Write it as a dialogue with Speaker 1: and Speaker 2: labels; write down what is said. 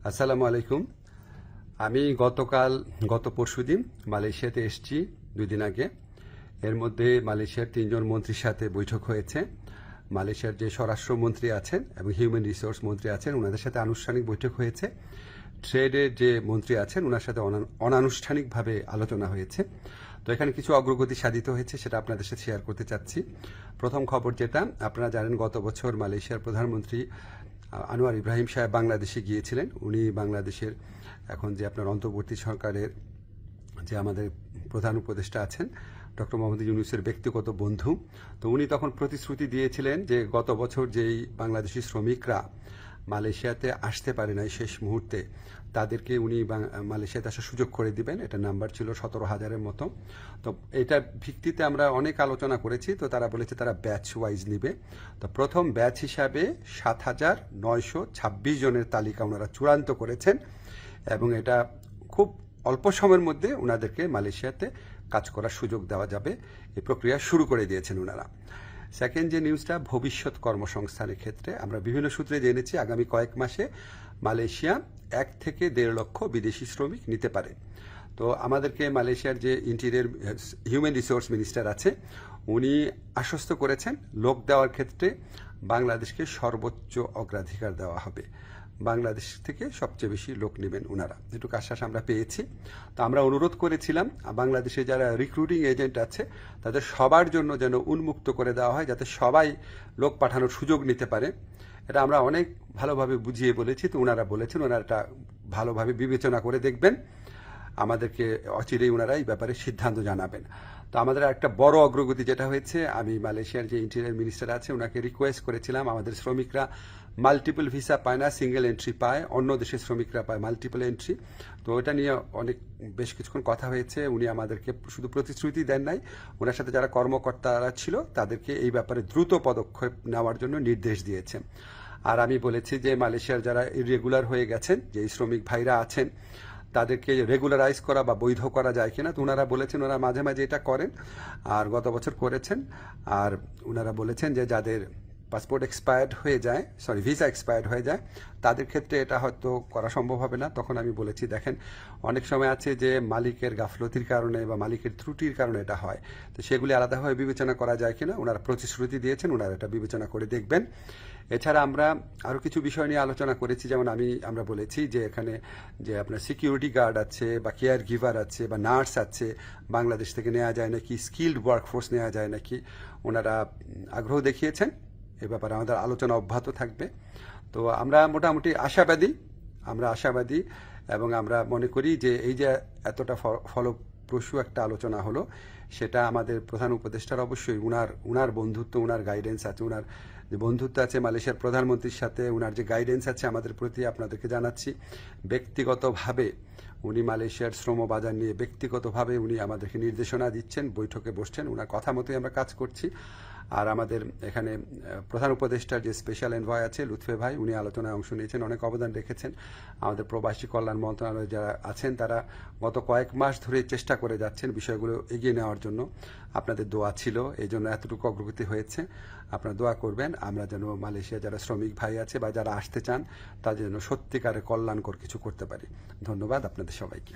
Speaker 1: আসসালামু আলাইকুম। আমি গত পরশুদিন মালয়েশিয়াতে এসেছি 2 দিন আগে। এর মধ্যে মালয়েশিয়ার 3জন মন্ত্রীর সাথে বৈঠক হয়েছে। মালয়েশিয়ার যে স্বরাষ্ট্রমন্ত্রী আছেন এবং হিউম্যান রিসোর্স মন্ত্রী আছেন ওনাদের সাথে আনুষ্ঠানিক বৈঠক হয়েছে। ট্রেডের যে মন্ত্রী আছেন ওনার সাথে অনানুষ্ঠানিকভাবে আলোচনা হয়েছে। তো এখানে কিছু অগ্রগতি সাধিত হয়েছে, সেটা আপনাদের সাথে শেয়ার করতে চাচ্ছি। প্রথম খবর যেটা, আপনারা জানেন গত বছর মালয়েশিয়ার প্রধানমন্ত্রী আনোয়ার ইব্রাহিম সাহেব বাংলাদেশে গিয়েছিলেন। উনি বাংলাদেশের এখন যে আপনার অন্তর্বর্তী সরকারের যে আমাদের প্রধান উপদেষ্টা আছেন ডক্টর মোহাম্মদ ইউনূসের ব্যক্তিগত বন্ধু। তো উনি তখন প্রতিশ্রুতি দিয়েছিলেন যে গত বছর যেই বাংলাদেশি শ্রমিকরা মালয়েশিয়াতে আসতে পারে নাই শেষ মুহূর্তে, তাদেরকে উনি মালয়েশিয়াতে আসার সুযোগ করে দিবেন। এটা নাম্বার ছিল 17,000-এর মতো। তো এটার ভিত্তিতে আমরা অনেক আলোচনা করেছি। তো তারা বলেছে তারা ব্যাচ ওয়াইজ নিবে। তো প্রথম ব্যাচ হিসাবে 7,926 জনের তালিকা ওনারা চূড়ান্ত করেছেন এবং এটা খুব অল্প সময়ের মধ্যে ওনাদেরকে মালয়েশিয়াতে কাজ করার সুযোগ দেওয়া যাবে, এই প্রক্রিয়া শুরু করে দিয়েছেন ওনারা। সেকেন্ড যে নিউজটা, ভবিষ্যৎ কর্মসংস্থানের ক্ষেত্রে আমরা বিভিন্ন সূত্রে জেনেছি আগামী কয়েক মাসে মালয়েশিয়া 1 থেকে 1.5 লক্ষ বিদেশি শ্রমিক নিতে পারে। তো আমাদেরকে মালয়েশিয়ার যে ইন্টেরিয়র হিউম্যান রিসোর্স মিনিস্টার আছে উনি আশ্বস্ত করেছেন লোক দেওয়ার ক্ষেত্রে বাংলাদেশকে সর্বোচ্চ অগ্রাধিকার দেওয়া হবে। বাংলাদেশ থেকে সবচেয়ে বেশি লোক নেবেন ওনারা, যেটুকু আশ্বাস আমরা পেয়েছি। তো আমরা অনুরোধ করেছিলাম বাংলাদেশে যারা রিক্রুটিং এজেন্ট আছে তাদের সবার জন্য যেন উন্মুক্ত করে দেওয়া হয়, যাতে সবাই লোক পাঠানোর সুযোগ নিতে পারে। এটা আমরা অনেক ভালোভাবে বুঝিয়ে বলেছি। তো ওনারা বলেছেন ওনারা এটা ভালোভাবে বিবেচনা করে দেখবেন, আমাদেরকে অচিরেই ওনারা এই ব্যাপারে সিদ্ধান্ত জানাবেন। তো আমাদের একটা বড় অগ্রগতি যেটা হয়েছে, আমি মালয়েশিয়ার যে ইন্টেরিয়র মিনিস্টার আছে ওনাকে রিকোয়েস্ট করেছিলাম, আমাদের শ্রমিকরা মাল্টিপল ভিসা পায় না, সিঙ্গেল এন্ট্রি পায়, অন্য দেশের শ্রমিকরা পায় মাল্টিপল এন্ট্রি। তো ওটা নিয়ে বেশ কিছুক্ষণ কথা হয়েছে। উনি আমাদেরকে শুধু প্রতিশ্রুতি দেন নাই, ওনার সাথে যারা কর্মকর্তারা ছিল তাদেরকে এই ব্যাপারে দ্রুত পদক্ষেপ নেওয়ার জন্য নির্দেশ দিয়েছেন। আর আমি বলেছি যে মালয়েশিয়ার যারা ইরেগুলার হয়ে গেছেন, যে শ্রমিক ভাইরা আছেন, তাদেরকে রেগুলারাইজ করা বা বৈধ করা যায় কিনা। তো ওনারা বলেছেন ওনারা মাঝে মাঝে এটা করেন, আর গত বছর করেছেন। আর ওনারা বলেছেন যে যাদের পাসপোর্ট এক্সপায়ার্ড হয়ে যায়, ভিসা এক্সপায়ার্ড হয়ে যায়, তাদের ক্ষেত্রে এটা হয়তো করা সম্ভব হবে না। তখন আমি বলেছি দেখেন অনেক সময় আছে যে মালিকের গাফলতির কারণে বা মালিকের ত্রুটির কারণে এটা হয়, তো সেগুলি আলাদাভাবে বিবেচনা করা যায় কিনা। ওনারা প্রতিশ্রুতি দিয়েছেন, ওনারা এটা বিবেচনা করে দেখবেন। এছাড়া আমরা আরও কিছু বিষয় নিয়ে আলোচনা করেছি, যেমন আমরা বলেছি যে এখানে যে আপনার সিকিউরিটি গার্ড আছে বা কেয়ার গিভার আছে বা নার্স আছে, বাংলাদেশ থেকে নেওয়া যায় নাকি, স্কিল্ড ওয়ার্কফোর্স নেওয়া যায় নাকি। ওনারা আগ্রহ দেখিয়েছেন, এ ব্যাপারে আমাদের আলোচনা অব্যাহত থাকবে। তো আমরা মোটামুটি আশাবাদী এবং আমরা মনে করি যে এই যে এতটা ফলপ্রসূ একটা আলোচনা হলো, সেটা আমাদের প্রধান উপদেষ্টার অবশ্যই উনার বন্ধুত্ব, উনার গাইডেন্স আছে, উনার যে বন্ধুত্ব আছে মালয়েশিয়ার প্রধানমন্ত্রীর সাথে, উনার যে গাইডেন্স আছে আমাদের প্রতি, আপনাদেরকে জানাচ্ছি। ব্যক্তিগতভাবে উনি মালয়েশিয়ার শ্রম বাজার নিয়ে ব্যক্তিগতভাবে উনি আমাদেরকে নির্দেশনা দিচ্ছেন, বৈঠকে বসছেন, ওনার কথা মতোই আমরা কাজ করছি। আর আমাদের এখানে প্রধান উপদেষ্টার যে স্পেশাল এনভয় আছে লুৎফে ভাই, উনি আলোচনায় অংশ নিয়েছেন, অনেক অবদান রেখেছেন। আমাদের প্রবাসী কল্যাণ মন্ত্রণালয়ে যারা আছেন তারা গত কয়েক মাস ধরে চেষ্টা করে যাচ্ছেন বিষয়গুলো এগিয়ে নেওয়ার জন্য। আপনাদের দোয়া ছিল, এই জন্য এতটুকু অগ্রগতি হয়েছে। আপনারা দোয়া করবেন আমরা যেন মালয়েশিয়া যারা শ্রমিক ভাই আছে বা যারা আসতে চান তাদের জন্য সত্যিকারের কল্যাণকর কিছু করতে পারি। ধন্যবাদ আপনাদের সবাইকে।